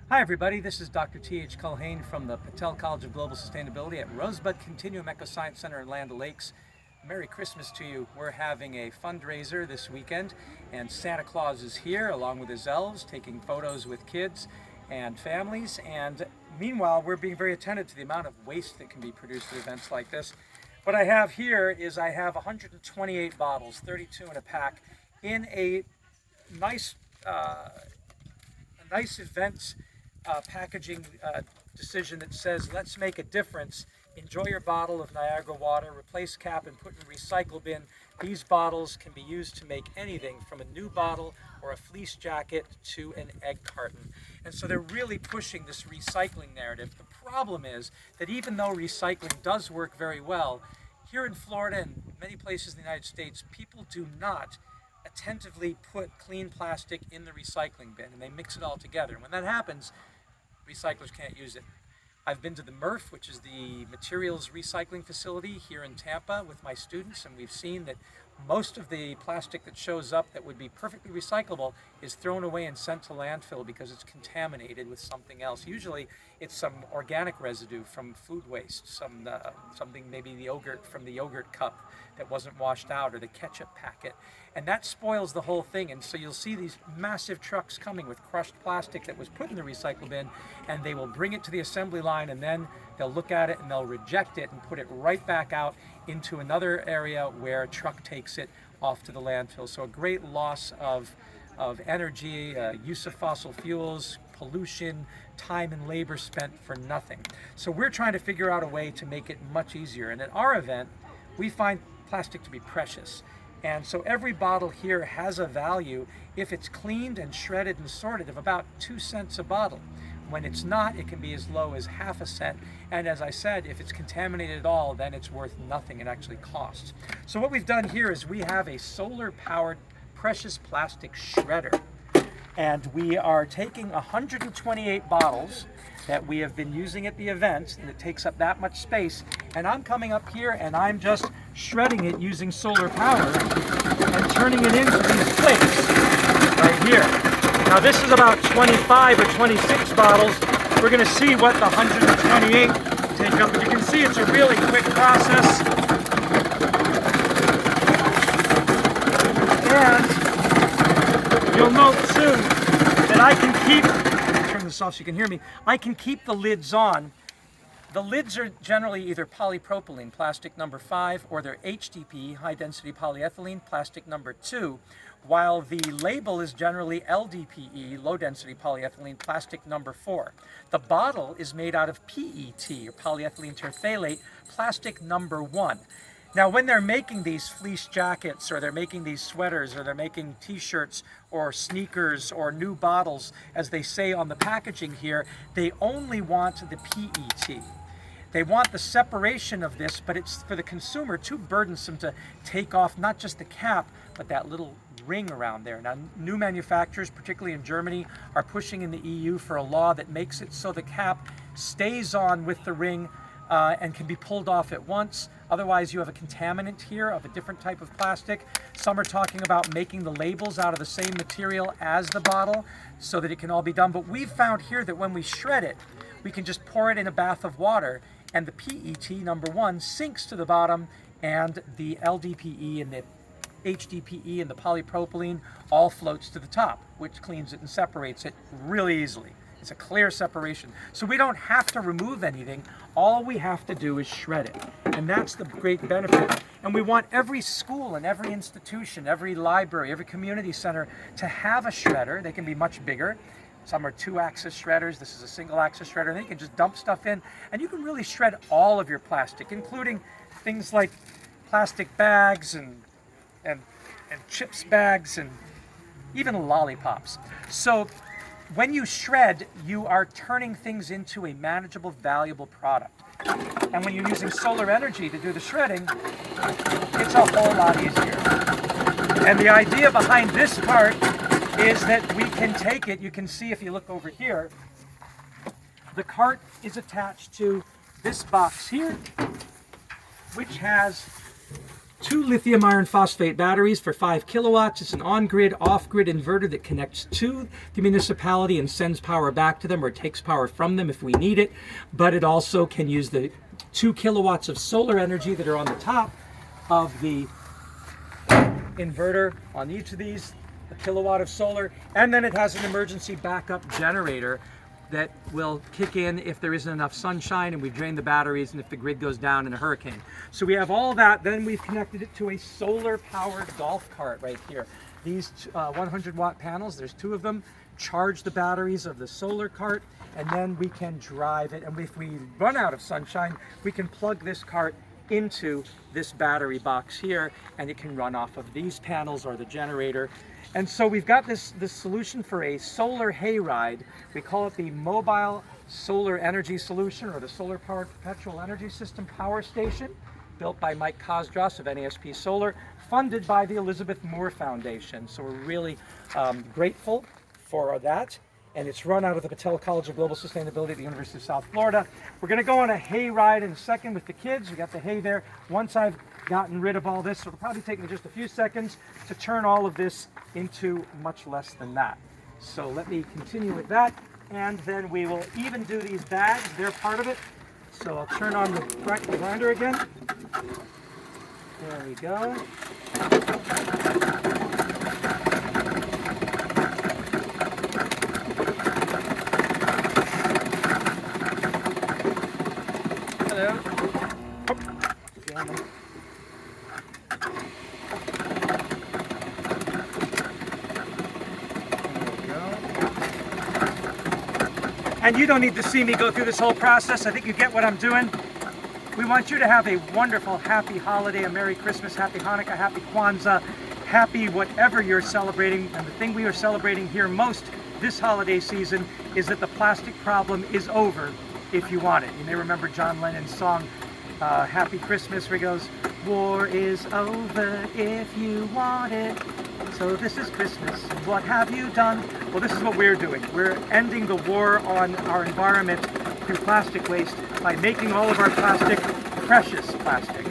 Hi everybody, this is Dr. T.H. Culhane from the Patel College of Global Sustainability at Rosebud Continuum Eco-Science Center in Land O'Lakes. Merry Christmas to you. We're having a fundraiser this weekend and Santa Claus is here along with his elves taking photos with kids and families, and meanwhile we're being very attentive to the amount of waste that can be produced at events like this. What I have here is I have 128 bottles, 32 in a pack, in a nice event packaging decision that says, let's make a difference. Enjoy your bottle of Niagara water, replace cap and put in a recycle bin. These bottles can be used to make anything from a new bottle or a fleece jacket to an egg carton. And so they're really pushing this recycling narrative. The problem is that even though recycling does work very well, here in Florida and many places in the United States, people do not attentively put clean plastic in the recycling bin, and they mix it all together. And when that happens, recyclers can't use it. I've been to the MRF, which is the materials recycling facility here in Tampa with my students, and we've seen that most of the plastic that shows up that would be perfectly recyclable is thrown away and sent to landfill because it's contaminated with something else. Usually it's some organic residue from food waste, something, maybe the yogurt from the yogurt cup that wasn't washed out, or the ketchup packet, and that spoils the whole thing. And so you'll see these massive trucks coming with crushed plastic that was put in the recycle bin, and they will bring it to the assembly line, and then they'll look at it and they'll reject it and put it right back out into another area where a truck takes it off to the landfill. So a great loss of energy, use of fossil fuels, pollution, time and labor spent for nothing. So we're trying to figure out a way to make it much easier. And at our event, we find plastic to be precious. And so every bottle here has a value if it's cleaned and shredded and sorted of about 2 cents a bottle. When it's not, it can be as low as half a cent. And as I said, if it's contaminated at all, then it's worth nothing. It actually costs. So what we've done here is we have a solar-powered precious plastic shredder. And we are taking 128 bottles that we have been using at the event, and it takes up that much space. And I'm coming up here and I'm just shredding it using solar power and turning it into these plates right here. Now this is about 25 or 26 bottles. We're going to see what the 128 take up. But you can see it's a really quick process. And you'll note soon that I can keep, turn this off so you can hear me, I can keep the lids on. The lids are generally either polypropylene, plastic number 5, or they're HDPE, high density polyethylene, plastic number 2, while the label is generally LDPE, low density polyethylene, plastic number 4. The bottle is made out of PET, or polyethylene terephthalate, plastic number 1. Now, when they're making these fleece jackets, or they're making these sweaters, or they're making t-shirts, or sneakers, or new bottles, as they say on the packaging here, they only want the PET. They want the separation of this, but it's, for the consumer, too burdensome to take off not just the cap, but that little ring around there. Now, new manufacturers, particularly in Germany, are pushing in the EU for a law that makes it so the cap stays on with the ring and can be pulled off at once. Otherwise, you have a contaminant here of a different type of plastic. Some are talking about making the labels out of the same material as the bottle so that it can all be done. But we've found here that when we shred it, we can just pour it in a bath of water, and the PET, number 1, sinks to the bottom, and the LDPE and the HDPE and the polypropylene all floats to the top, which cleans it and separates it really easily. It's a clear separation. So we don't have to remove anything. All we have to do is shred it. And that's the great benefit. And we want every school and every institution, every library, every community center to have a shredder. They can be much bigger. Some are 2-axis shredders. This is a single-axis shredder. And you can just dump stuff in. And you can really shred all of your plastic, including things like plastic bags and chips bags and even lollipops. So when you shred, you are turning things into a manageable, valuable product. And when you're using solar energy to do the shredding, it's a whole lot easier. And the idea behind this part is that we can take it, you can see if you look over here, the cart is attached to this box here, which has 2 lithium iron phosphate batteries for 5 kilowatts. It's an on-grid, off-grid inverter that connects to the municipality and sends power back to them or takes power from them if we need it. But it also can use the 2 kilowatts of solar energy that are on the top of the inverter on each of these, a kilowatt of solar, and then it has an emergency backup generator that will kick in if there isn't enough sunshine and we've drained the batteries and if the grid goes down in a hurricane. So we have all that. Then we've connected it to a solar powered golf cart right here. These 100-watt panels, there's 2 of them, charge the batteries of the solar cart, and then we can drive it. And if we run out of sunshine, we can plug this cart into this battery box here, and it can run off of these panels or the generator. And so we've got this solution for a solar hayride. We call it the Mobile Solar Energy Solution, or the Solar Powered Perpetual Energy System Power Station, built by Mike Kosdras of NASP Solar, funded by the Elizabeth Moore Foundation. So we're really grateful for that. And it's run out of the Patel College of Global Sustainability at the University of South Florida. We're going to go on a hay ride in a second with the kids. We got the hay there. Once I've gotten rid of all this, it'll probably take me just a few seconds to turn all of this into much less than that. So let me continue with that, and then we will even do these bags. They're part of it. So I'll turn on the grinder again. There we go. And you don't need to see me go through this whole process. I think you get what I'm doing. We want you to have a wonderful, happy holiday, a Merry Christmas, Happy Hanukkah, Happy Kwanzaa, happy whatever you're celebrating. And the thing we are celebrating here most this holiday season is that the plastic problem is over if you want it. You may remember John Lennon's song, Happy Christmas, where he goes, "War is over if you want it. So this is Christmas, what have you done?" Well, this is what we're doing. We're ending the war on our environment through plastic waste by making all of our plastic precious plastic.